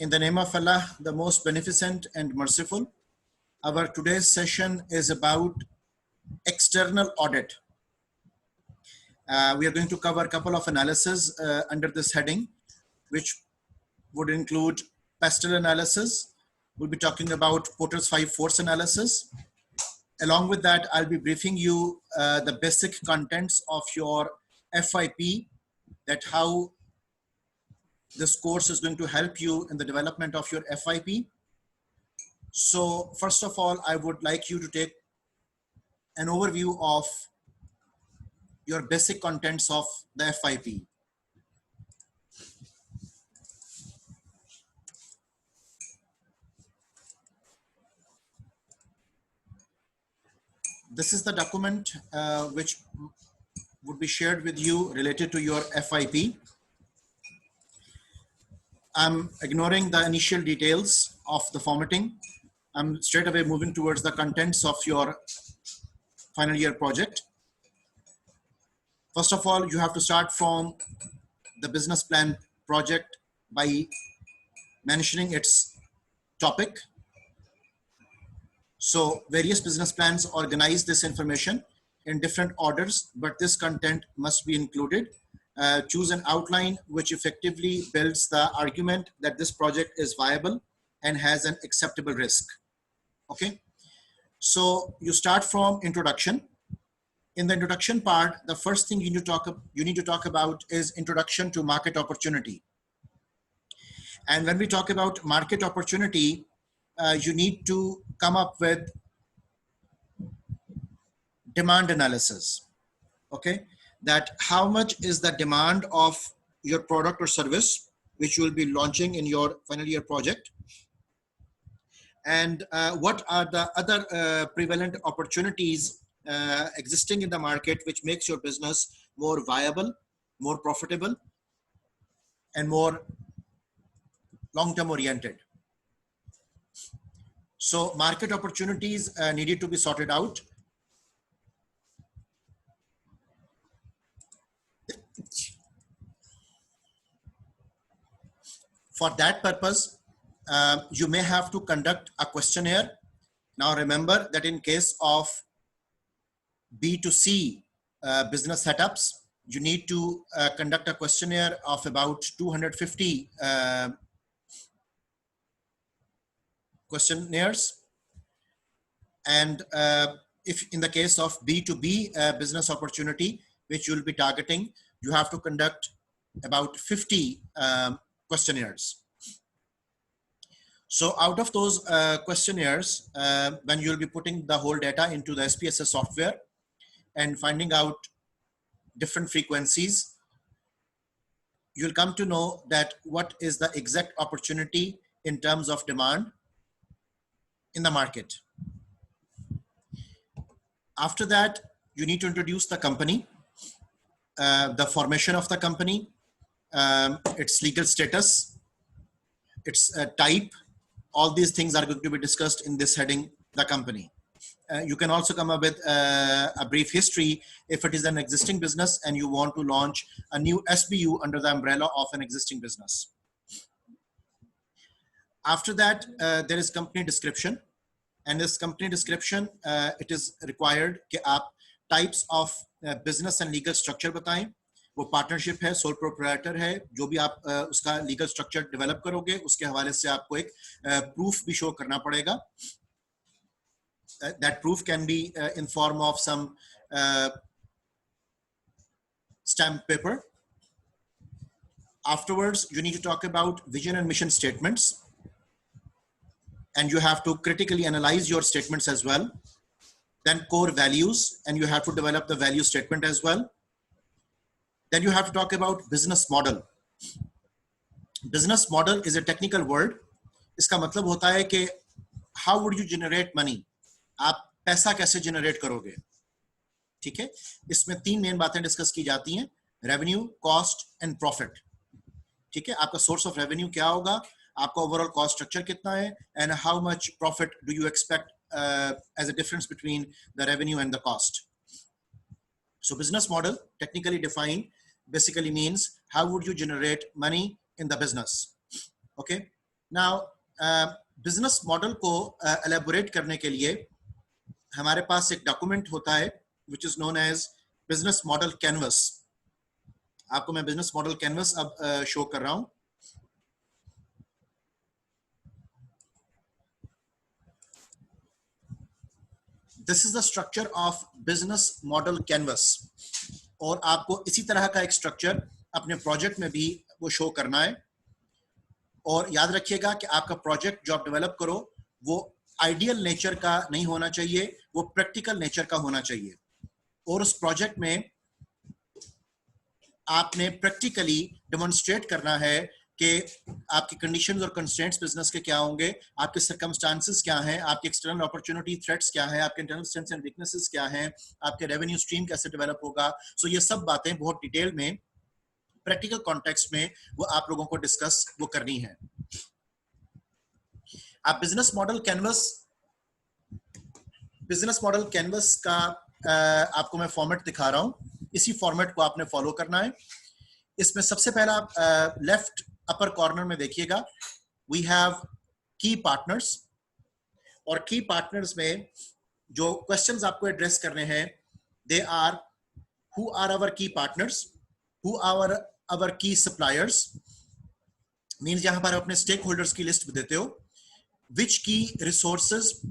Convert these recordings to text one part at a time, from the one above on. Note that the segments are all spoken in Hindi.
In the name of Allah, the most beneficent and merciful, our today's session is about external audit. We are going to cover a couple of analyses under this heading, which would include pestle analysis. We'll be talking about Porter's 5 force analysis. Along with that, I'll be briefing you the basic contents of your FIP, that how this course is going to help you in the development of your FIP. So first of all, I would like you to take an overview of your basic contents of the FIP. This is the document which would be shared with you related to your FIP. I'm ignoring the initial details of the formatting. I'm straight away moving towards the contents of your final year project. First of all, you have to start from the business plan project by mentioning its topic. So various business plans organize this information in different orders, but this content must be included. Choose an outline which effectively builds the argument that this project is viable and has an acceptable risk. Okay, so you start from introduction. In the introduction part, the first thing you need to talk about is introduction to market opportunity. And when we talk about market opportunity, you need to come up with demand analysis. Okay, that how much is the demand of your product or service which you will be launching in your final year project, and what are the other prevalent opportunities existing in the market which makes your business more viable, more profitable, and more long-term oriented. So market opportunities needed to be sorted out. For that purpose, you may have to conduct a questionnaire. Now remember that in case of B2C business setups, you need to conduct a questionnaire of about 250 questionnaires. And if in the case of B2B business opportunity, which you'll be targeting, you have to conduct about 50 questionnaires. So out of those questionnaires, when you'll be putting the whole data into the SPSS software and finding out different frequencies, you'll come to know that what is the exact opportunity in terms of demand in the market. After that, you need to introduce the company, the formation of the company, its legal status, its type. All these things are going to be discussed in this heading, the company. You can also come up with a brief history if it is an existing business and you want to launch a new SBU under the umbrella of an existing business. After that, there is company description. And this company description, it is required कि आप types of business and legal structure बताएं. वो partnership है, sole proprietor है, जो भी आप उसका legal structure develop करोगे, उसके हवाले से आपको एक proof भी show करना पड़ेगा. That proof can be in form of some stamp paper. Afterwards, you need to talk about vision and mission statements. And you have to critically analyze your statements as well. Then core values, and you have to develop the value statement as well. Then you have to talk about business model. Business model is a technical word. इसका मतलब होता है कि how would you generate money? आप पैसा कैसे generate करोगे? ठीक है? इसमें 3 मेन बातें डिस्कस की जाती हैं: revenue, cost and profit. ठीक है? आपका source of revenue क्या होगा? आपका overall cost structure कितना है? And how much profit do you expect as a difference between the revenue and the cost? So business model, technically defined, basically means how would you generate money in the business? Okay. Now business model को एलेबोरेट करने के लिए हमारे पास एक डॉक्यूमेंट होता है which is known as business model canvas. आपको मैं बिजनेस मॉडल कैनवस अब शो कर रहा हूं। This is the structure of business model canvas, और आपको इसी तरह का एक स्ट्रक्चर अपने प्रोजेक्ट में भी वो शो करना है। और याद रखिएगा कि आपका प्रोजेक्ट जो आप डेवलप करो वो आइडियल नेचर का नहीं होना चाहिए, वो प्रैक्टिकल नेचर का होना चाहिए। और उस प्रोजेक्ट में आपने प्रैक्टिकली डेमोन्स्ट्रेट करना है कि आपकी कंडीशंस और कंस्ट्रेंट्स बिजनेस के क्या होंगे, आपके सर्कमस्टांसेस क्या हैं, आपके एक्सटर्नल अपॉर्चुनिटी थ्रेट्स क्या हैं, आपके इंटरनल स्ट्रेंथ्स एंड वीकनेसेस क्या हैं, आपके रेवेन्यू स्ट्रीम कैसे डेवलप होगा। सो ये सब बातें बहुत डिटेल में प्रैक्टिकल कॉन्टेक्स्ट में वो आप लोगों को डिस्कस वो करनी है। आप बिजनेस मॉडल कैनवस का आपको मैं फॉर्मेट दिखा रहा हूं। इसी फॉर्मेट को आपने फॉलो करना है। इसमें सबसे पहला लेफ्ट अपर कॉर्नर में देखिएगा, वी हैव की पार्टनर्स, और की पार्टनर्स में जो क्वेश्चंस आपको एड्रेस करने हैं they are who are our key partners, who are our key suppliers, means यहां पर अपने स्टेक होल्डर्स की लिस्ट देते हो। Which key resources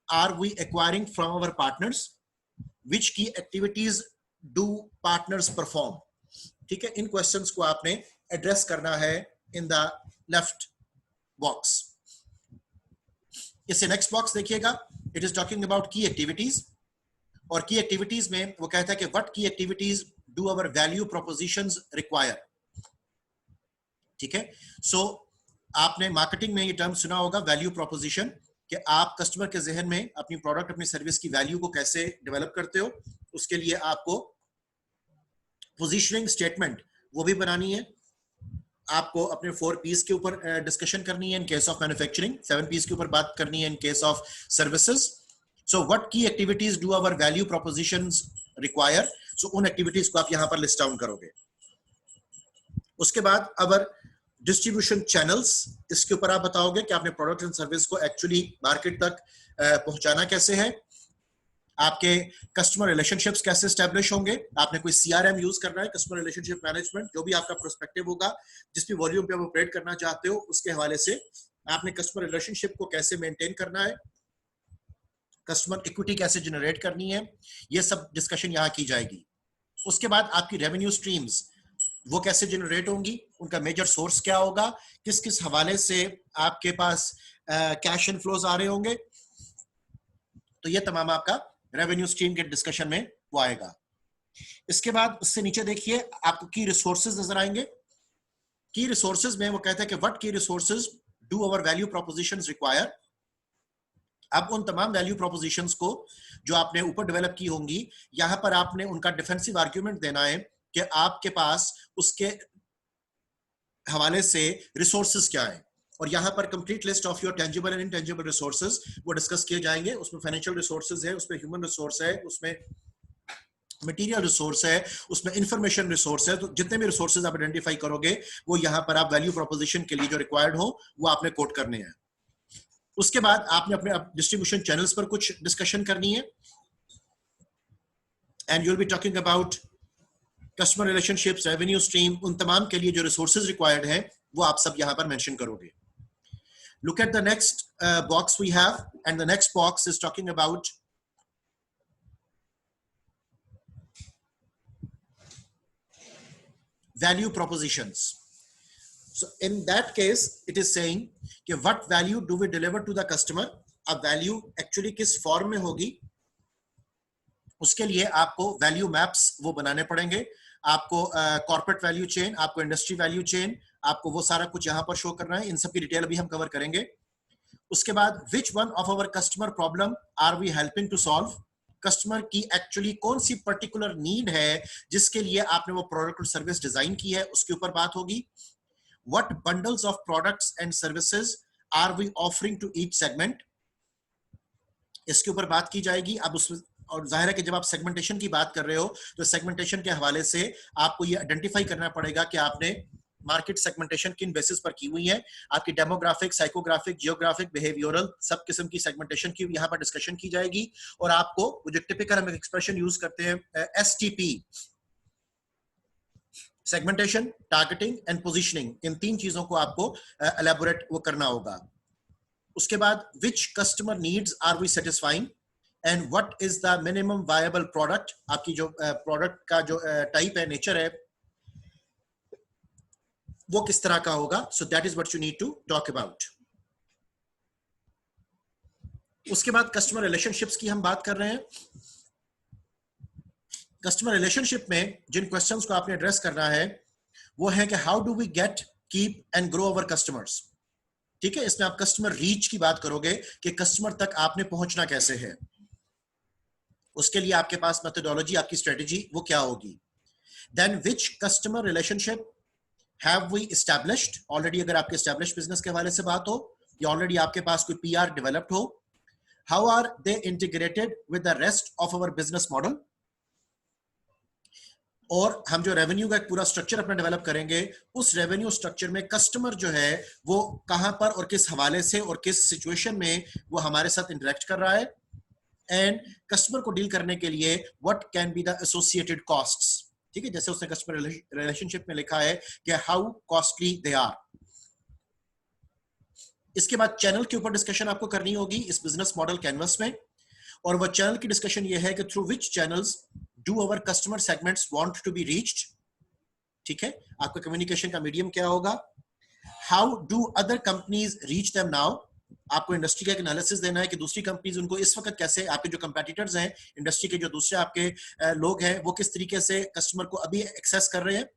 are we acquiring from our partners? Which key activities do partners perform? ठीक है, इन क्वेश्चंस को आपने एड्रेस करना है इन द लेफ्ट बॉक्स। इससे नेक्स्ट बॉक्स देखिएगा, इट इज टॉकिंग अबाउट की एक्टिविटीज, और की एक्टिविटीज में वो कहता है कि what key activities do our value propositions require. ठीक है, सो आपने मार्केटिंग में ये टर्म सुना होगा वैल्यू प्रोपोजिशन, कि आप कस्टमर के जहन में अपनी प्रोडक्ट अपनी सर्विस की वैल्यू को कैसे डेवलप करते हो। उसके लिए आपको पोजीशनिंग स्टेटमेंट वो भी बनानी है, आपको अपने 4 P's के ऊपर डिस्कशन करनी है in case of manufacturing, 7 P's के ऊपर बात करनी है in case of services. So what key activities do our value propositions require, so उन एक्टिविटीज को आप यहां पर लिस्ट डाउन करोगे। उसके बाद अवर डिस्ट्रीब्यूशन चैनल्स, इसके ऊपर आप बताओगे कि आपने प्रोडक्ट एंड सर्विस को एक्चुअली मार्केट तक पहुंचाना कैसे है। आपके कस्टमर रिलेशनशिप्स कैसे एस्टैब्लिश होंगे, आपने कोई सीआरएम यूज करना है, कस्टमर रिलेशनशिप मैनेजमेंट, जो भी आपका प्रोस्पेक्टिव होगा, जिस भी वॉल्यूम पे आप ऑपरेट करना चाहते हो उसके हवाले से आपने कस्टमर रिलेशनशिप को कैसे मेंटेन करना है, कस्टमर इक्विटी कैसे जनरेट करनी है, ये सब डिस्कशन यहाँ की जाएगी। उसके बाद आपकी रेवेन्यू स्ट्रीम्स वो कैसे जनरेट होंगी, उनका मेजर सोर्स क्या होगा, किस किस हवाले से आपके पास कैश इनफ्लोज आ रहे होंगे। तो ये तमाम आपका रेवेन्यू स्ट्रीम के डिस्कशन में वो आएगा। इसके बाद उससे नीचे देखिए आपको की रिसोर्सेज नजर आएंगे। की रिसोर्सेज में वो कहता है कि what key resources do our value propositions require. अब उन तमाम वैल्यू प्रोपोजिशंस को जो आपने ऊपर डेवलप की होंगी, यहां पर आपने उनका डिफेंसिव आर्ग्यूमेंट देना है कि आपके पास उसके हवाले से रिसोर्सेज क्या है। और यहां पर complete list of your tangible and intangible resources वो डिस्कस किए जाएंगे। उसमें फाइनेंशियल रिसोर्सेज है, उसमें ह्यूमन रिसोर्स है, उसमें मटेरियल रिसोर्स है, उसमें इंफॉर्मेशन रिसोर्स है। तो जितने भी रिसोर्सेज आप आइडेंटिफाई करोगे वो यहां पर आप वैल्यू प्रोपोजिशन के लिए जो रिक्वायर्ड हो वो आपने कोट करने हैं। उसके बाद आपने अपने डिस्ट्रीब्यूशन चैनल्स पर कुछ डिस्कशन करनी है, and you will be talking about customer relationships, revenue stream, उन तमाम के लिए जो रिसोर्सेज रिक्वायर्ड है वो आप सब यहां पर मेंशन करोगे। Look at the next box we have, and the next box is talking about value propositions. So in that case it is saying कि what value do we deliver to the customer। अब value actually किस फॉर्म में होगी, उसके लिए आपको वैल्यू मैप्स वो बनाने पड़ेंगे। आपको कॉर्पोरेट वैल्यू चेन, आपको इंडस्ट्री वैल्यू चेन, आपको वो सारा कुछ यहां पर शो करना है। इन सब की डिटेल अभी हम कवर करेंगे। उसके बाद which one of our customer problem are we helping to solve, customer की एक्चुअली कौन सी पर्टिकुलर नीड है जिसके लिए आपने वो प्रोडक्ट और सर्विस डिजाइन की है, उसके ऊपर बात होगी। What bundles of products and services are we offering to each segment, इसके ऊपर बात की जाएगी। अब उसमें और जाहिर है कि जब आप सेगमेंटेशन की बात कर रहे हो तो सेगमेंटेशन के हवाले से आपको ये आइडेंटिफाई करना पड़ेगा कि आपने मार्केट सेगमेंटेशन किन बेसिस पर की हुई है, आपकी डेमोग्राफिक, साइकोग्राफिक, जियोग्राफिक, बिहेवियरल, सब किस्म की सेगमेंटेशन की यहाँ पर डिस्कशन की जाएगी। और आपको जो टिपिकल हम एक्सप्रेशन यूज करते हैं STP, segmentation, targeting and positioning, इन 3 चीजों को आपको एलैबोरेट वो करना होगा। उसके बाद which customer needs are we satisfying and what is the minimum viable product, आपकी जो प्रोडक्ट का जो टाइप है, नेचर है, वो किस तरह का होगा। So that is what you need to talk about. उसके बाद कस्टमर रिलेशनशिप्स की हम बात कर रहे हैं। कस्टमर रिलेशनशिप में जिन क्वेश्चंस को आपने एड्रेस करना है वो है कि how do we get, keep and grow our customers. ठीक है, इसमें आप कस्टमर रीच की बात करोगे कि कस्टमर तक आपने पहुंचना कैसे है, उसके लिए आपके पास मेथोडोलॉजी, आपकी स्ट्रेटेजी वो क्या होगी। Then which customer relationship have we established, already अगर आपके एस्टैब्लिश्ड बिजनेस के हवाले से बात हो या ऑलरेडी आपके पास कोई PR डेवलप्ड हो, how are they integrated with the rest of our business model. और हम जो रेवेन्यू का एक पूरा स्ट्रक्चर अपना डेवलप करेंगे, उस रेवेन्यू स्ट्रक्चर में कस्टमर जो है वो कहां पर और किस हवाले से और किस सिचुएशन में वो हमारे साथ इंटरेक्ट कर रहा है, एंड कस्टमर को डील करने के लिए what can be the associated costs. ठीक है, जैसे उसने कस्टमर रिलेशनशिप में लिखा है कि हाउ कॉस्टली दे आर। इसके बाद चैनल के ऊपर डिस्कशन आपको करनी होगी इस बिजनेस मॉडल कैनवस में, और वो चैनल की डिस्कशन ये है कि through which channels do our customer segments want to be reached. ठीक है, आपका कम्युनिकेशन का मीडियम क्या होगा, how do other companies reach them now, आपको इंडस्ट्री का एक एनालिसिस देना है कि दूसरी कंपनीज उनको इस वक्त कैसे, आपके जो कंपेटिटर्स हैं इंडस्ट्री के, जो दूसरे आपके लोग हैं, वो किस तरीके से कस्टमर को अभी एक्सेस कर रहे हैं।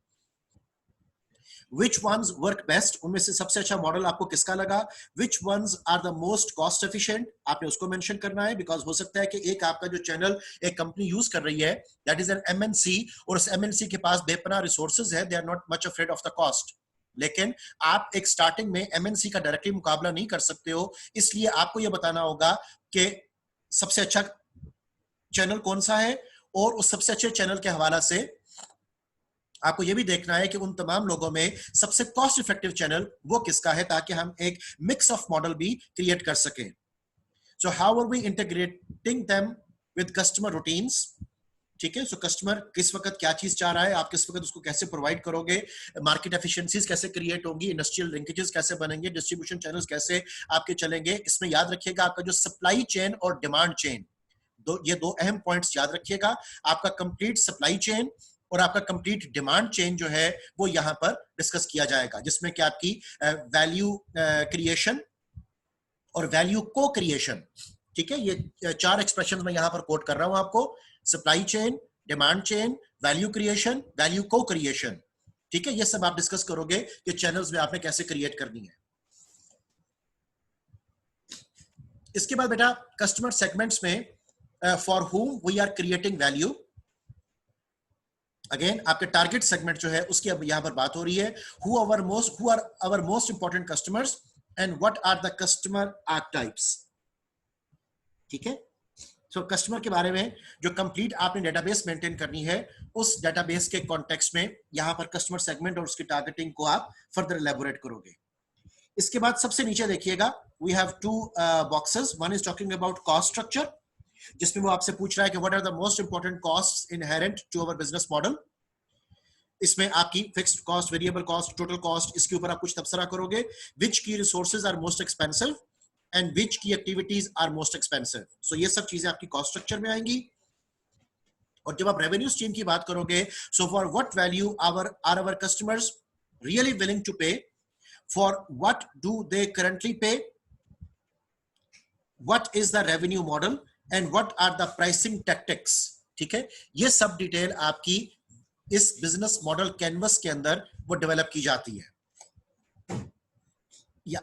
Which ones work best, उनमें से सबसे अच्छा मॉडल आपको किसका लगा। Which ones are the most cost efficient, आपने उसको मेंशन करना है, बिकॉज हो सकता है कि एक आपका जो चैनल एक कंपनी यूज कर रही है दैट इज एन MNC, और उस MNC के पास बेपनाह रिसोर्सेज है, they are not much afraid of the cost. लेकिन आप एक स्टार्टिंग में MNC का डायरेक्टली मुकाबला नहीं कर सकते हो, इसलिए आपको यह बताना होगा कि सबसे अच्छा चैनल कौन सा है, और उस सबसे अच्छे चैनल के हवाला से आपको यह भी देखना है कि उन तमाम लोगों में सबसे कॉस्ट इफेक्टिव चैनल वो किसका है, ताकि हम एक मिक्स ऑफ मॉडल भी क्रिएट कर सकें। So how are we integrating them with customer routines. ठीक है, सो कस्टमर किस वक्त क्या चीज चाह रहा है, आप किस वक्त उसको कैसे प्रोवाइड करोगे, मार्केट एफिशिएंसीज कैसे क्रिएट होंगी, इंडस्ट्रियल लिंकेजेस कैसे बनेंगे, डिस्ट्रीब्यूशन चैनल्स कैसे आपके चलेंगे। इसमें याद रखिएगा आपका जो सप्लाई चेन और डिमांड चेन, ये दो अहम पॉइंट्स याद रखिएगा। आपका कंप्लीट सप्लाई चेन और आपका कंप्लीट डिमांड चेन जो है वो यहां पर डिस्कस किया जाएगा, जिसमें कि आपकी वैल्यू क्रिएशन और वैल्यू को क्रिएशन। ठीक है, ये 4 एक्सप्रेशन मैं यहां पर कोट कर रहा हूं आपको, supply chain, demand chain, value creation, value को क्रिएशन। ठीक है, ये सब आप डिस्कस करोगे कि चैनल्स में आपने कैसे क्रिएट करनी है। इसके बाद बेटा कस्टमर सेगमेंट्स में for whom we are creating value, again आपके टारगेट सेगमेंट जो है उसकी अब यहां पर बात हो रही है। Who are our most important customers and what are the customer archetypes. ठीक है, सो कस्टमर के बारे में जो कंप्लीट आपने डेटाबेस मेंटेन करनी है, उस डेटाबेस के कॉन्टेक्स्ट में यहां पर कस्टमर सेगमेंट और उसकी टारगेटिंग को आप फर्दर एलैबोरेट करोगे। इसके बाद सबसे नीचे देखिएगा, we have 2 boxes, one is talking about cost structure, जिसमें वो आपसे पूछ रहा है कि what are the most important costs inherent to our business model. इसमें आपकी fixed cost, variable cost, total cost, इसके ऊपर आप कुछ तबसरा करोगे। Which key resources are most expensive and which key activities are most expensive. So ये सब चीजें आपकी कॉस्ट स्ट्रक्चर में आएंगी। और जब आप रेवेन्यू स्ट्रीम की बात करोगे, so for what value are our customers really willing to pay, for what do they currently pay, what is the revenue model and what are the pricing tactics. ठीक है, ये सब डिटेल आपकी इस बिजनेस मॉडल कैनवस के अंदर वो डेवलप की जाती है।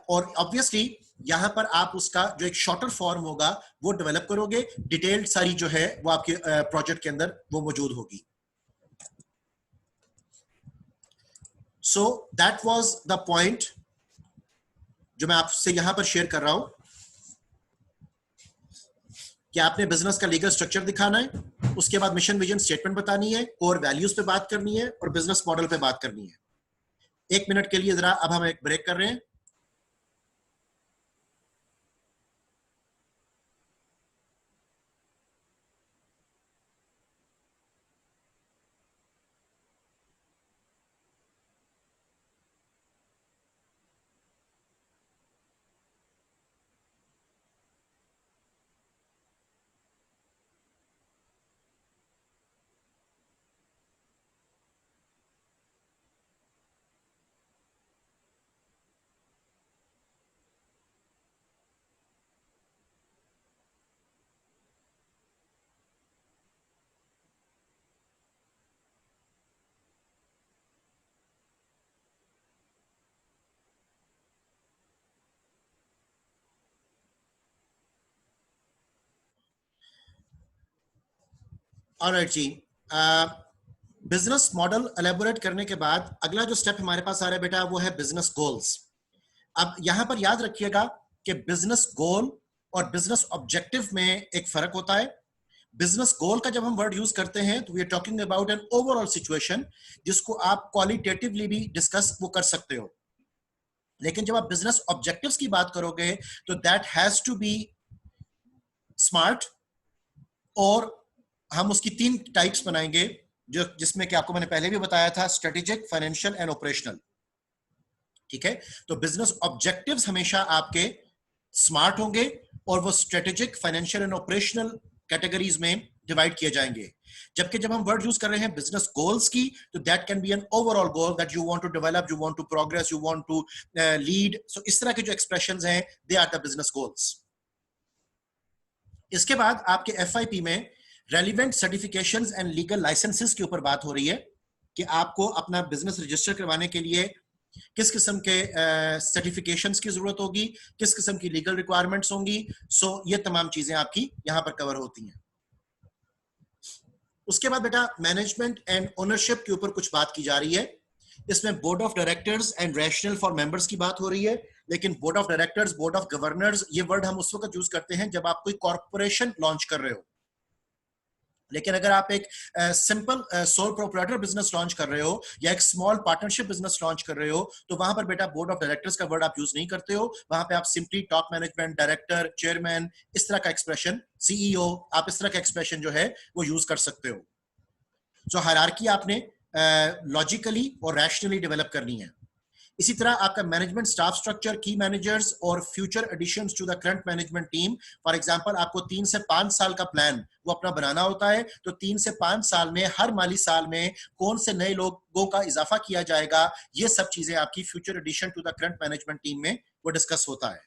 और ऑब्वियसली यहां पर आप उसका जो एक शॉर्टर फॉर्म होगा वो डेवलप करोगे, डिटेल्ड सारी जो है वो आपके प्रोजेक्ट के अंदर वो मौजूद होगी। So that was the point जो मैं आपसे यहां पर शेयर कर रहा हूं कि आपने बिजनेस का लीगल स्ट्रक्चर दिखाना है, उसके बाद मिशन विजन स्टेटमेंट बतानी है, कोर वैल्यूज पे बात करनी है और बिजनेस मॉडल पे बात करनी है। 1 मिनट के लिए जरा अब हम एक ब्रेक कर रहे हैं. ऑलराइट जी, बिजनेस मॉडल एलेबोरेट करने के बाद अगला जो स्टेप हमारे पास आ रहा है बेटा वो है बिजनेस गोल्स. अब यहां पर याद रखिएगा कि बिजनेस गोल और बिजनेस ऑब्जेक्टिव में एक फर्क होता है. बिजनेस गोल का जब हम वर्ड यूज करते हैं तो we are talking about an overall situation जिसको आप क्वालिटेटिवली भी डिस्कस वो कर सकते हो. लेकिन जब आप बिजनेस ऑब्जेक्टिव्स की बात करोगे तो that has to be smart, और हम उसकी 3 टाइप्स बनाएंगे जो जिसमें कि आपको मैंने पहले भी बताया था, स्ट्रेटेजिक, फाइनेंशियल एंड ऑपरेशनल. ठीक है, तो बिजनेस ऑब्जेक्टिव्स हमेशा आपके स्मार्ट होंगे और वो strategic, financial and operational categories में डिवाइड किए जाएंगे. जबकि जब हम वर्ड यूज कर रहे हैं बिजनेस गोल्स की तो that can be an overall goal that you want to develop, you want to progress, you want to lead. So इस तरह के जो एक्सप्रेशंस हैं they are the business goals. इसके बाद आपके एफआईपी में relevant certifications and legal licences के ऊपर बात हो रही है कि आपको अपना बिजनेस रजिस्टर करवाने के लिए किस किस्म के सर्टिफिकेशंस की जरूरत होगी, किस किस्म की लीगल रिक्वायरमेंट्स होंगी. सो ये तमाम चीजें आपकी यहां पर कवर होती हैं. उसके बाद बेटा मैनेजमेंट एंड ओनरशिप के ऊपर कुछ बात की जा रही है. इसमें board of directors and rational for members की बात हो रही है. लेकिन board of directors, board of governors, ये वर्ड हम उस वक्त यूज करते हैं जब आप कोई कॉर्पोरेशन लॉन्च कर रहे हो. लेकिन अगर आप एक simple sole proprietor business launch कर रहे हो या एक स्मॉल पार्टनरशिप बिजनेस लॉन्च कर रहे हो तो वहां पर बेटा बोर्ड ऑफ डायरेक्टर्स का वर्ड आप यूज नहीं करते हो. वहां पे आप simply top management, director, chairman, इस तरह का एक्सप्रेशन, सीईओ, आप इस तरह का एक्सप्रेशन जो है वो यूज कर सकते हो. सो हायरार्की आपने लॉजिकली और रैशनली डेवलप करनी है. इसी तरह आपका management staff structure, key managers और future additions to the current management team. For example आपको 3 से 5 साल का प्लान वो अपना बनाना होता है. तो 3 से 5 साल में हर माली साल में कौन से नए लोगों का इजाफा किया जाएगा, ये सब चीजें आपकी future addition to the current management team में वो डिस्कस होता है.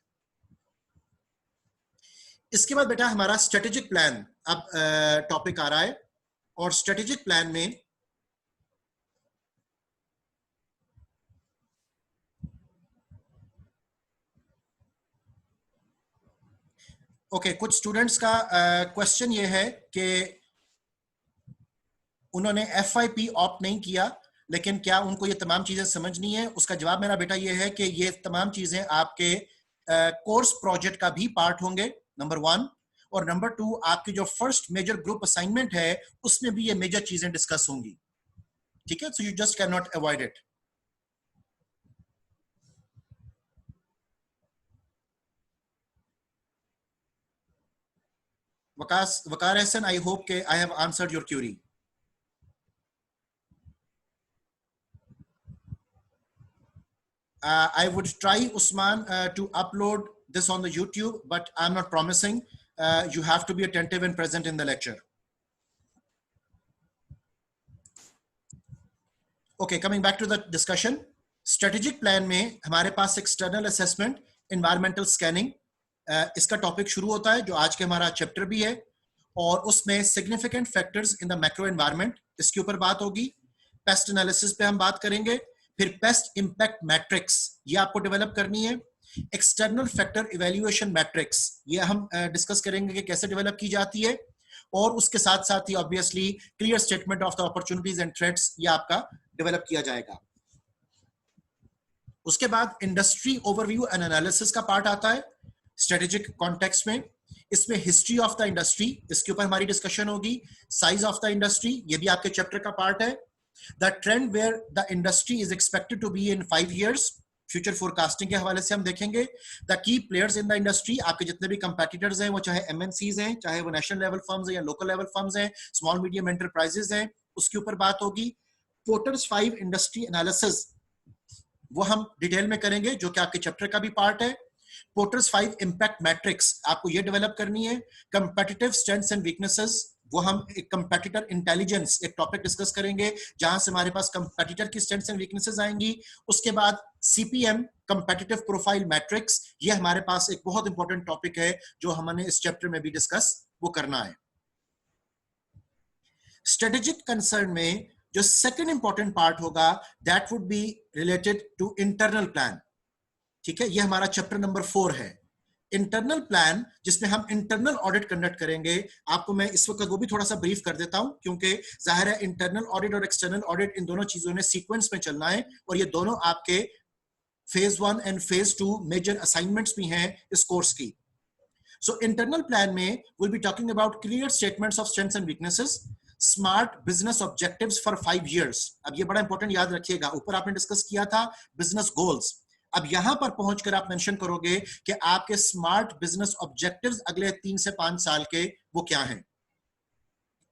इसके बाद बेटा हमारा स्ट्रेटेजिक प्लान अब टॉपिक आ रहा है. और स्ट्रेटेजिक प्लान में कुछ स्टूडेंट्स का क्वेश्चन ये है कि उन्होंने एफआईपी ऑप्ट नहीं किया, लेकिन क्या उनको ये तमाम चीजें समझनी है. उसका जवाब मेरा बेटा ये है कि ये तमाम चीजें आपके कोर्स प्रोजेक्ट का भी पार्ट होंगे, नंबर 1. और नंबर 2 आपकी जो फर्स्ट मेजर ग्रुप असाइनमेंट है उसमें भी ये मेजर चीजें डिस्कस होंगी. ठीक है, so you just can not avoid it. Waqar Hasan, I hope के I have answered your query. I would try Usman to upload this on the YouTube, but I'm not promising. You have to be attentive and present in the lecture. Okay, coming back to the discussion. Strategic plan में हमारे पास external assessment, environmental scanning, इसका टॉपिक शुरू होता है जो आज के हमारा चैप्टर भी है. और उसमें significant factors in the macro environment, इसके ऊपर बात होगी. पेस्ट एनालिसिस पे हम बात करेंगे. फिर पेस्ट इंपैक्ट मैट्रिक्स ये आपको डेवलप करनी है. एक्सटर्नल फैक्टर इवैल्यूएशन मैट्रिक्स ये हम डिस्कस करेंगे कि कैसे डेवलप की जाती है. और उसके साथ साथ ही obviously clear statement of the opportunities and threats ये आपका डेवलप किया जाएगा. उसके बाद इंडस्ट्री ओवरव्यू एंड एनालिसिस का पार्ट आता है स्ट्रेटेजिक कॉन्टेक्स्ट में. इसमें हिस्ट्री ऑफ द इंडस्ट्री, इसके ऊपर हमारी डिस्कशन होगी. साइज ऑफ द इंडस्ट्री ये भी आपके चैप्टर का पार्ट है. The trend where the industry is expected to be in 5 years, future forecasting के हवाले से हम देखेंगे। The key players in the industry, आपके जितने भी कंपेटिटर्स हैं, वो चाहे एमएनसीज हैं, चाहे वो नेशनल लेवल फर्म्स हैं या लोकल लेवल फर्म्स हैं, स्मॉल मीडियम एंटरप्राइजेस हैं, उसके ऊपर बात होगी। पोर्टर्स 5 इंडस्ट्री एनालिसिस वो हम डिटेल में करेंगे, जो कि आपके चैप्टर का भी पार्ट है। पोर्टर्स 5 इंपैक्ट मैट्रिक्स आपको ये डेवलप करनी है। कंपेटिटिव स्ट्रेंथ्स एंड वीकनेसेस, वो हम एक कंपेटिटर इंटेलिजेंस एक टॉपिक डिस्कस करेंगे, जहां से हमारे पास कंपेटिटर की स्ट्रेंथ्स एंड वीकनेसेस आएंगी। उसके बाद सीपीएम कंपेटिटिव प्रोफाइल मैट्रिक्स, ये हमारे पास एक बहुत इंपॉर्टेंट टॉपिक है जो हमने इस चैप्टर में भी डिस्कस वो करना है। स्ट्रेटेजिक कंसर्न में जो सेकंड इंपॉर्टेंट पार्ट होगा, that would be related to internal plan. ठीक है, ये हमारा चैप्टर नंबर 4 है, इंटरनल प्लान, जिसमें हम इंटरनल ऑडिट कंडक्ट करेंगे। आपको मैं इस वक्त वो भी थोड़ा सा ब्रीफ कर देता हूं, क्योंकि जाहिर है इंटरनल ऑडिट और एक्सटर्नल ऑडिट इन दोनों चीजों ने सीक्वेंस में चलना है, और ये दोनों आपके phase 1 and phase 2 major assignments भी हैं इस कोर्स की। सो इंटरनल प्लान में will be talking about clear statements of strengths and weaknesses, smart business objectives for 5 years। अब ये बड़ा इंपॉर्टेंट याद रखिएगा, ऊपर आपने डिस्कस किया था बिजनेस गोल्स, अब यहां पर पहुंचकर आप मेंशन करोगे कि आपके स्मार्ट बिजनेस ऑब्जेक्टिव्स अगले 3 से 5 साल के वो क्या हैं।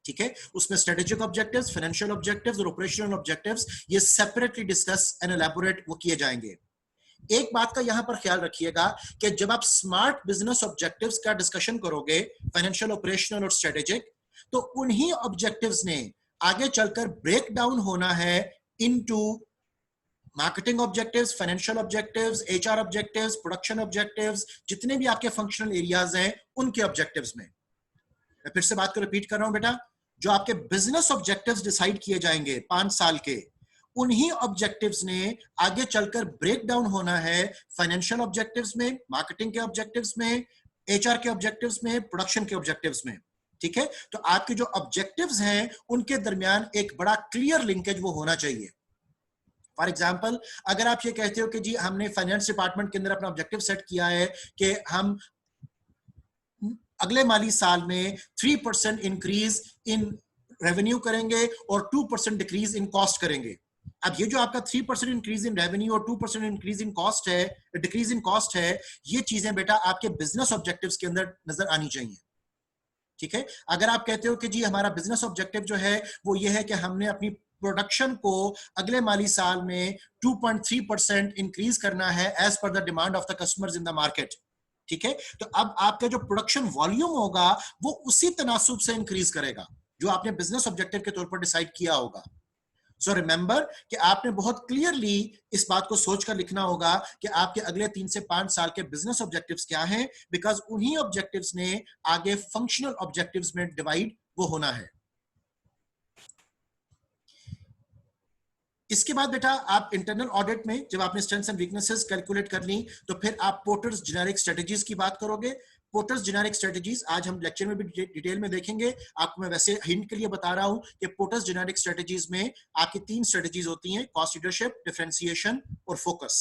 ठीक है, उसमें स्ट्रेटेजिक ऑब्जेक्टिव्स, फाइनेंशियल ऑब्जेक्टिव्स और ऑपरेशनल ऑब्जेक्टिव्स ये सेपरेटली डिस्कस एंड एलैबोरेट वो किए जाएंगे। एक बात का यहां पर ख्याल रखिएगा कि जब आप स्मार्ट बिजनेस ऑब्जेक्टिव्स का डिस्कशन करोगे, फाइनेंशियल, ऑपरेशनल और स्ट्रेटेजिक, तो उन्हीं ऑब्जेक्टिव्स ने आगे चलकर ब्रेक डाउन होना है into marketing objectives, financial objectives, HR objectives, production objectives, जितने भी आपके फंक्शनल एरियाज हैं उनके ऑब्जेक्टिव्स में। मैं फिर से बात को रिपीट कर रहा हूं बेटा, जो आपके बिजनेस ऑब्जेक्टिव्स डिसाइड किए जाएंगे 5 साल के, उन्हीं ऑब्जेक्टिव्स ने आगे चलकर ब्रेक डाउन होना है फाइनेंशियल ऑब्जेक्टिव्स में, मार्केटिंग के ऑब्जेक्टिव्स में, एचआर के ऑब्जेक्टिव्स में, प्रोडक्शन के ऑब्जेक्टिव्स में। ठीक है, तो आपके जो ऑब्जेक्टिव्स हैं उनके दरमियान एक बड़ा क्लियर लिंकेज वो होना चाहिए। फॉर एग्जाम्पल, अगर आप ये कहते हो कि जी हमने फाइनेंस डिपार्टमेंट के अंदर अपना ऑब्जेक्टिव सेट किया है कि हम अगले माली साल में 3% इंक्रीज इन रेवेन्यू करेंगे और 2% डिक्रीज इन कॉस्ट करेंगे। अब ये जो आपका 3% इंक्रीज इन रेवेन्यू और 2% इंक्रीज इन कॉस्ट है, डिक्रीज इन कॉस्ट है, ये चीजें बेटा आपके बिजनेस ऑब्जेक्टिव्स के अंदर नजर आनी चाहिए। ठीक है, अगर आप कहते हो कि जी हमारा बिजनेस ऑब्जेक्टिव जो है वो ये है कि हमने अपनी प्रोडक्शन को अगले माली साल में 2.3% इंक्रीज करना है as per the demand of the customers in the market. ठीक है, तो अब आपका जो प्रोडक्शन वॉल्यूम होगा वो उसी तनासुब से इंक्रीज करेगा जो आपने बिजनेस ऑब्जेक्टिव के तौर पर डिसाइड किया होगा। सो रिमेंबर कि आपने बहुत क्लियरली इस बात को सोचकर लिखना होगा कि आपके अगले 3 से 5 साल के बिजनेस ऑब्जेक्टिव्स क्या हैं, बिकॉज उन्हीं ऑब्जेक्टिव्स ने आगे फंक्शनल ऑब्जेक्टिव्स में डिवाइड वो होना है। इसके बाद बेटा आप इंटरनल ऑडिट में जब आपने स्ट्रेंथ्स एंड वीकनेसेस कैलकुलेट कर ली, तो फिर आप पोर्टर्स जेनेरिक स्ट्रेटजीज की बात करोगे। पोर्टर्स जेनेरिक स्ट्रेटजीज आज हम लेक्चर में भी डिटेल में देखेंगे। आपको मैं वैसे हिंट के लिए बता रहा हूं कि पोर्टर्स जेनेरिक स्ट्रेटजीज में आपकी 3 स्ट्रेटजीज होती हैं, कॉस्ट लीडरशिप, डिफरेंशिएशन और फोकस।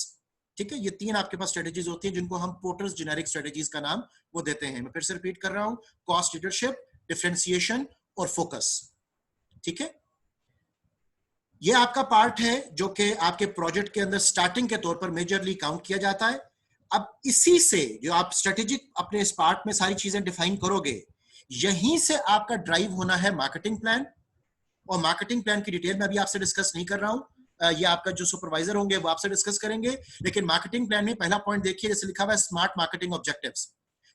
ठीक है, ये 3 आपके पास स्ट्रेटजीज होती हैं जिनको हम पोर्टर्स जेनेरिक स्ट्रेटजीज का नाम वो देते हैं। मैं फिर से रिपीट कर रहा हूं, कॉस्ट लीडरशिप, डिफरेंशिएशन और फोकस। ठीक है, ये आपका पार्ट है जो कि आपके प्रोजेक्ट के अंदर स्टार्टिंग के तौर पर मेजरली काउंट किया जाता है। अब इसी से जो आप स्ट्रेटेजिक अपने इस पार्ट में सारी चीजें डिफाइन करोगे, यहीं से आपका ड्राइव होना है मार्केटिंग प्लान। और मार्केटिंग प्लान की डिटेल में अभी आपसे डिस्कस नहीं कर रहा हूं, ये आपका जो सुपरवाइजर होंगे वो आपसे डिस्कस करेंगे। लेकिन मार्केटिंग प्लान में पहला पॉइंट देखिए, जैसे लिखा हुआ है स्मार्ट मार्केटिंग ऑब्जेक्टिव्स।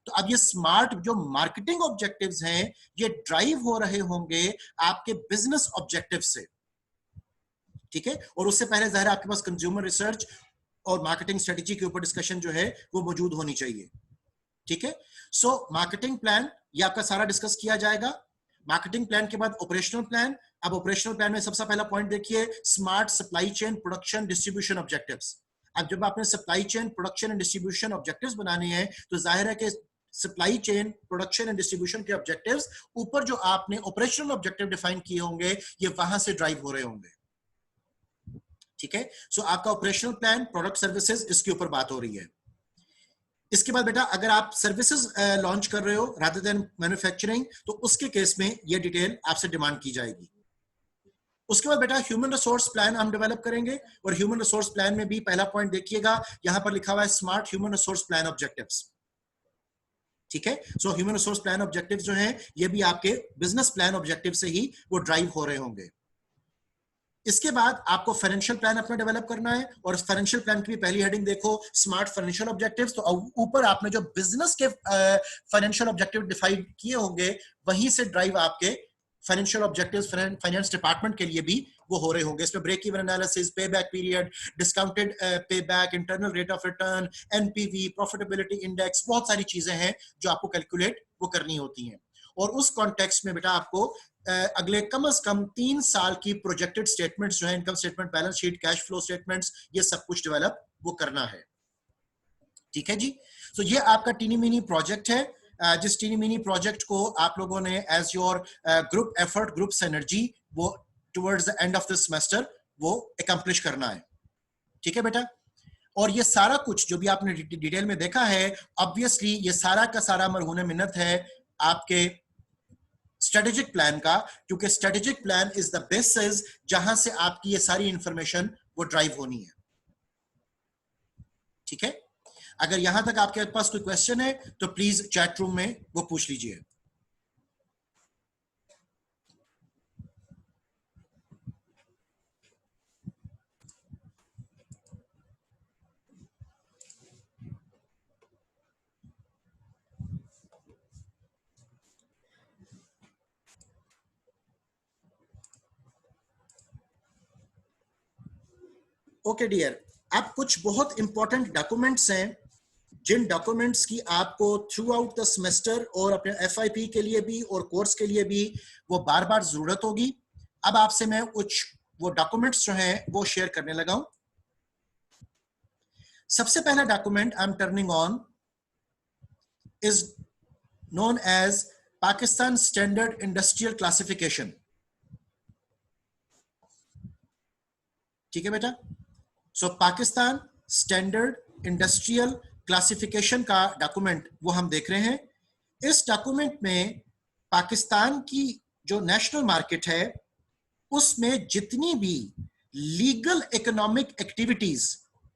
तो अब ये स्मार्ट जो मार्केटिंग ऑब्जेक्टिव्स हैं ये ड्राइव हो रहे होंगे आपके बिजनेस ऑब्जेक्टिव से। ठीक है, और उससे पहले जाहिर आपके पास कंज्यूमर रिसर्च और मार्केटिंग स्ट्रेटजी के ऊपर डिस्कशन जो है वो मौजूद होनी चाहिए। ठीक है, सो मार्केटिंग प्लान ये आपका सारा डिस्कस किया जाएगा। मार्केटिंग प्लान के बाद ऑपरेशनल प्लान। अब ऑपरेशनल प्लान में सबसे पहला पॉइंट देखिए, smart supply chain, production, distribution objectives. अब जब आपने supply chain, production and distribution objectives बनाने हैं तो जाहिर है कि supply chain, production and distribution के ऑब्जेक्टिव्स ऊपर जो आपने ऑपरेशनल ऑब्जेक्टिव डिफाइन किए होंगे ये वहां से ड्राइव हो रहे होंगे। ठीक है, सो आपका ऑपरेशनल प्लान, प्रोडक्ट, सर्विसेज, इसके ऊपर बात हो रही है। इसके बाद बेटा अगर आप सर्विसेज लॉन्च कर रहे हो रादर देन मैन्युफैक्चरिंग, तो उसके केस में ये डिटेल आपसे डिमांड की जाएगी। उसके बाद बेटा ह्यूमन रिसोर्स प्लान हम डेवलप करेंगे, और ह्यूमन रिसोर्स प्लान में भी पहला पॉइंट देखिएगा, यहां पर लिखा हुआ है smart human resource plan objectives. ठीक है, so human resource plan objectives जो हैं ये भी आपके बिजनेस प्लान ऑब्जेक्टिव से ही वो ड्राइव हो रहे होंगे। इसके बाद आपको फाइनेंशियल प्लान अपना डेवलप करना है, और फाइनेंशियल प्लान की भी पहली हेडिंग देखो, स्मार्ट फाइनेंशियल ऑब्जेक्टिव्स। तो ऊपर आपने जो बिजनेस के फाइनेंशियल ऑब्जेक्टिव डिफाइन किए होंगे वहीं से ड्राइव आपके फाइनेंशियल ऑब्जेक्टिव्स फाइनेंस डिपार्टमेंट के लिए भी वो हो रहे होंगे। इसमें ब्रेक इवन एनालिसिस, पे back period, discounted pay back, internal rate of return, NPV, profitability index, बहुत सारी चीजें हैं जो आपको कैलकुलेट वो करनी होती हैं। और उस कॉन्टेक्स्ट में बेटा आपको अगले कम से कम 3 साल की प्रोजेक्टेड स्टेटमेंट्स जो है, income statement, balance sheet, cash flow statements, ये सब कुछ डेवलप वो करना है। ठीक है जी, तो ये आपका टीनी मिनी प्रोजेक्ट है, जिस टीनी मिनी प्रोजेक्ट को आप लोगों ने as your group effort, group synergy, वो towards the end of the semester वो अकम्प्लिश करना है। ठीक है बेटा, और ये सारा कुछ जो भी आपने डिटेल में देखा है, ऑब्वियसली ये सारा का सारा मरहून मिन्नत है आपके स्ट्रेटेजिक प्लान का, क्योंकि strategic plan is the basis जहां से आपकी ये सारी इंफॉर्मेशन वो ड्राइव होनी है। ठीक है, अगर यहां तक आपके पास कोई क्वेश्चन है तो प्लीज चैट रूम में वो पूछ लीजिए। ओके डियर, अब कुछ बहुत इंपॉर्टेंट डॉक्यूमेंट्स हैं जिन डॉक्यूमेंट्स की आपको थ्रू आउट द सेमेस्टर और अपने एफआईपी के लिए भी और कोर्स के लिए भी वो बार बार जरूरत होगी। अब आपसे मैं कुछ वो डॉक्यूमेंट्स जो हैं वो शेयर करने लगा हूं। सबसे पहला document I am turning on is known as Pakistan standard industrial classification. ठीक है बेटा, so Pakistan standard industrial classification का डॉक्यूमेंट वो हम देख रहे हैं। इस डॉक्यूमेंट में पाकिस्तान की जो नेशनल मार्केट है उसमें जितनी भी लीगल इकोनॉमिक एक्टिविटीज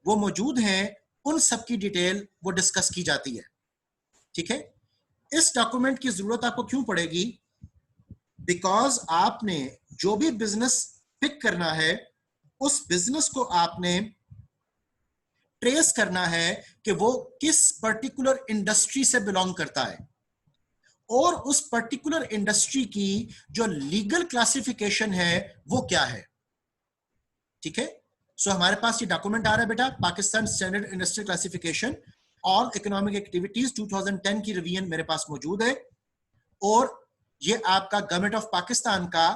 वो मौजूद हैं उन सब की डिटेल वो डिस्कस की जाती है। ठीक है, इस डॉक्यूमेंट की जरूरत आपको क्यों पड़ेगी? बिकॉज आपने जो भी बिजनेस पिक करना है उस बिजनेस को आपने ट्रेस करना है कि वो किस पर्टिकुलर इंडस्ट्री से बिलोंग करता है, और उस पर्टिकुलर इंडस्ट्री की जो लीगल क्लासिफिकेशन है वो क्या है। ठीक है, सो हमारे पास ये डॉक्यूमेंट आ रहा है बेटा, Pakistan standard industrial classification all economic activities 2010 की रिवीजन मेरे पास मौजूद है, और ये आपका गवर्नमेंट ऑफ पाकिस्तान का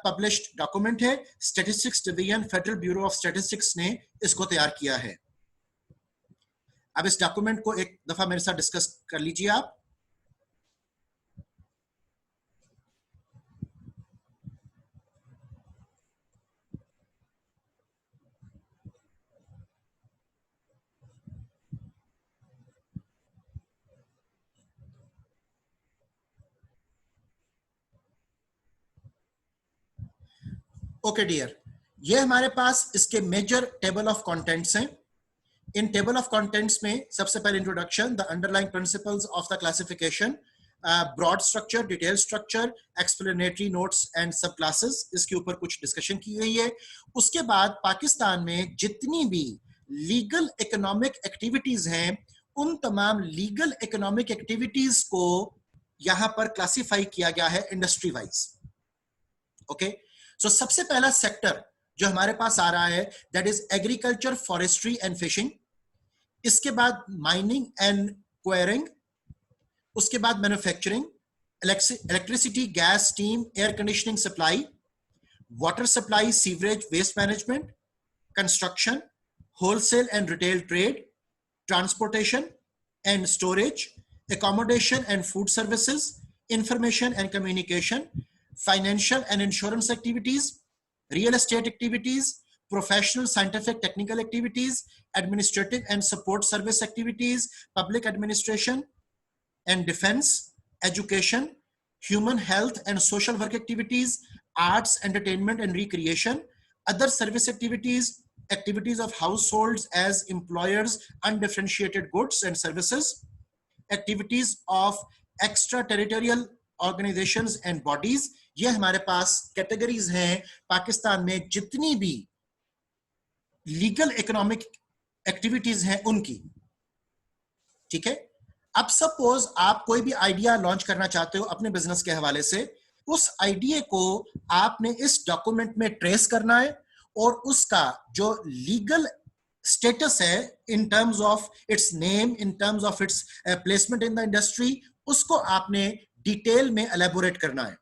पब्लिश्ड डॉक्यूमेंट है। Statistics division, federal bureau of statistics ने इसको तैयार किया है। अब इस डॉक्यूमेंट को एक दफा मेरे साथ डिस्कस कर लीजिए आप। ओके डियर, ये हमारे पास इसके मेजर टेबल ऑफ कंटेंट्स हैं। इन टेबल ऑफ कंटेंट्स में सबसे पहले introduction, the underlying principles of the classification, broad structure, detail structure, explanatory notes and sub classes, इसके ऊपर कुछ डिस्कशन की गई है। उसके बाद पाकिस्तान में जितनी भी लीगल इकोनॉमिक एक्टिविटीज हैं उन तमाम लीगल इकोनॉमिक एक्टिविटीज को यहां पर क्लासिफाई किया गया है इंडस्ट्री वाइज। ओके, सो सबसे पहला सेक्टर जो हमारे पास आ रहा है that is agriculture, forestry and fishing. इसके बाद माइनिंग एंड क्वेरिंग, उसके बाद manufacturing, electricity, gas, steam, air conditioning supply, water supply, sewerage, waste management, construction, wholesale and retail trade, transportation and storage, accommodation and food services, information and communication, financial and insurance activities, real estate activities, professional, scientific, technical activities, administrative and support service activities, public administration and defense, education, human health and social work activities, arts, entertainment and recreation, other service activities, activities of households as employers, undifferentiated goods and services, activities of extraterritorial organizations and bodies. ये हमारे पास कैटेगरीज हैं पाकिस्तान में जितनी भी लीगल इकोनॉमिक एक्टिविटीज हैं उनकी, ठीक है। अब सपोज आप कोई भी आइडिया लॉन्च करना चाहते हो अपने बिजनेस के हवाले से, उस आइडिया को आपने इस डॉक्यूमेंट में ट्रेस करना है और उसका जो लीगल स्टेटस है in terms of its name, in terms of its placement in the industry, उसको आपने डिटेल में एलेबोरेट करना है,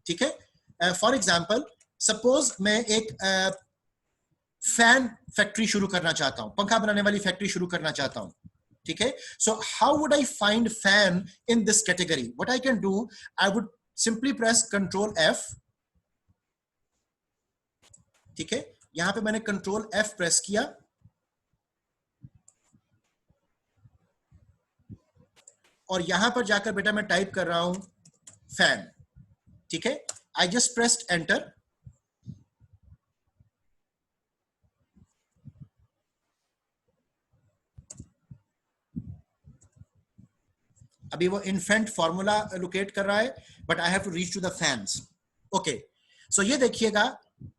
ठीक है। फॉर एग्जांपल सपोज मैं एक फैन फैक्ट्री शुरू करना चाहता हूं, पंखा बनाने वाली फैक्ट्री शुरू करना चाहता हूं, ठीक है। So how would I find fan in this category? What I can do, I would simply press control F, ठीक है। यहां पे मैंने कंट्रोल F प्रेस किया और यहां पर जाकर बेटा मैं टाइप कर रहा हूं फैन, ठीक है। I just pressed enter. अभी वो इन्फेंट फॉर्मूला लोकेट कर रहा है, but I have to reach to the fans. Okay, so ये देखिएगा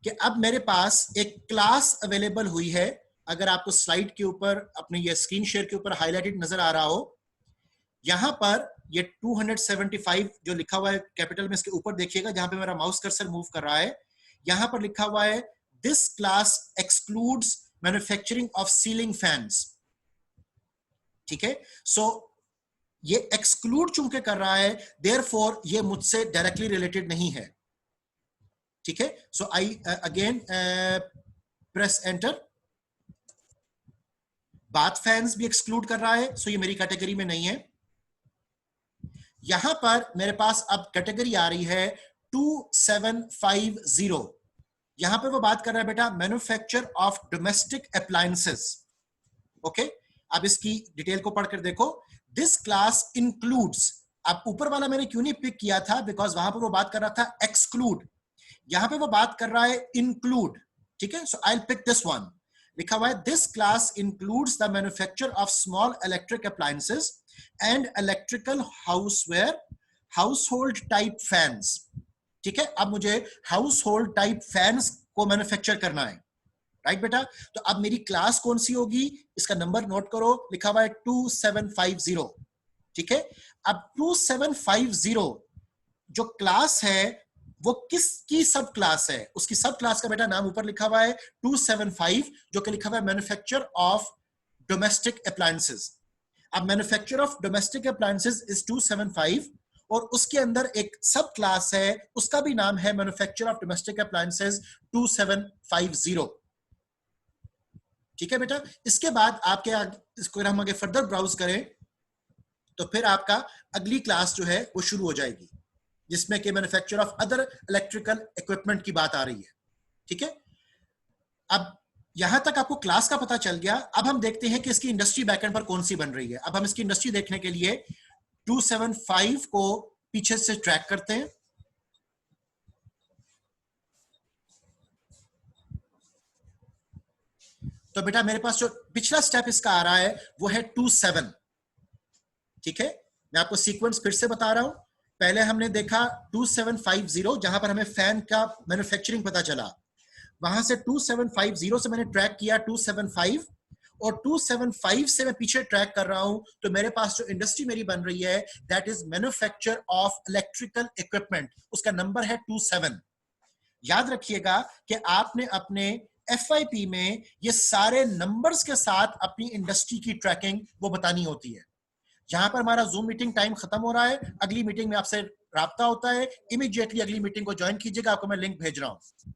कि अब मेरे पास एक क्लास अवेलेबल हुई है। अगर आपको स्लाइड के ऊपर अपने ये स्क्रीन शेयर के ऊपर हाईलाइटेड नजर आ रहा हो, यहां पर ये 275 जो लिखा हुआ है कैपिटल में, इसके ऊपर देखिएगा जहां पे मेरा माउस कर्सर मूव कर रहा है, यहां पर लिखा हुआ है this class excludes manufacturing of ceiling fans, ठीक है। सो ये एक्सक्लूड चूंकि कर रहा है, देयरफॉर ये मुझसे डायरेक्टली रिलेटेड नहीं है, ठीक है। So I again press enter. Bath fans भी एक्सक्लूड कर रहा है, सो ये मेरी कैटेगरी में नहीं है। यहां पर मेरे पास अब कैटेगरी आ रही है 2750। यहां पे वो बात कर रहा है बेटा manufacture of domestic appliances, okay. अब इसकी डिटेल को पढ़कर देखो, दिस क्लास इंक्लूड्स, अब ऊपर वाला मैंने क्यों नहीं पिक किया था, बिकॉज वहां पर वो बात कर रहा था एक्सक्लूड, यहां पे वो बात कर रहा है इंक्लूड, ठीक है। So I will pick this one. लिखा हुआ है this class includes the manufacture of small electric appliances and electrical housewares, household type fans, ठीक है। अब मुझे हाउस होल्ड टाइप फैंस को मैन्युफैक्चर करना है, राइट बेटा। तो अब मेरी क्लास कौन सी होगी, इसका नंबर नोट करो, लिखा हुआ है 2750, ठीक है। अब 2750 जो क्लास है वो किसकी सब क्लास है, उसकी सब क्लास का बेटा नाम ऊपर लिखा हुआ है 275, जो कि लिखा हुआ है मैन्युफैक्चर ऑफ डोमेस्टिक अप्लायंसेस। अब manufacture of domestic appliances is 275 और उसके अंदर एक सब क्लास है, उसका भी नाम है मैन्युफैक्चर ऑफ डोमेस्टिक अप्लायंसेस 2750, ठीक है बेटा। इसके बाद आपके इसको हम आगे फर्दर ब्राउज करें तो फिर आपका अगली क्लास जो है वो शुरू हो जाएगी, जिसमें कि manufacture of other electrical equipment की बात आ रही है, ठीक है। अब यहां तक आपको क्लास का पता चल गया। अब हम देखते हैं कि इसकी इंडस्ट्री बैकएंड पर कौन सी बन रही है। अब हम इसकी इंडस्ट्री देखने के लिए 275 को पीछे से ट्रैक करते हैं। तो बेटा मेरे पास जो पिछला स्टेप इसका आ रहा है वो है 27, ठीक है। मैं आपको सीक्वेंस फिर से बता रहा हूं। पहले हमने देखा 2750 जहां पर हमें फैन का मैन्युफैक्चरिंग पता चला, वहां से 2750 से मैंने ट्रैक किया 275 और 275 से मैं पीछे ट्रैक कर रहा हूं। तो मेरे पास जो इंडस्ट्री मेरी बन रही है that is manufacture of electrical equipment, उसका नंबर है 27। याद रखिएगा कि आपने अपने FYP में ये सारे नंबर्स के साथ अपनी इंडस्ट्री की ट्रैकिंग वो बतानी होती है। यहां पर हमारा जूम मीटिंग टाइम खत्म हो रहा है, अगली मीटिंग में आपसे राब्ता होता है, इमीडिएटली अगली मीटिंग को ज्वाइन कीजिएगा, आपको मैं लिंक भेज रहा हूं।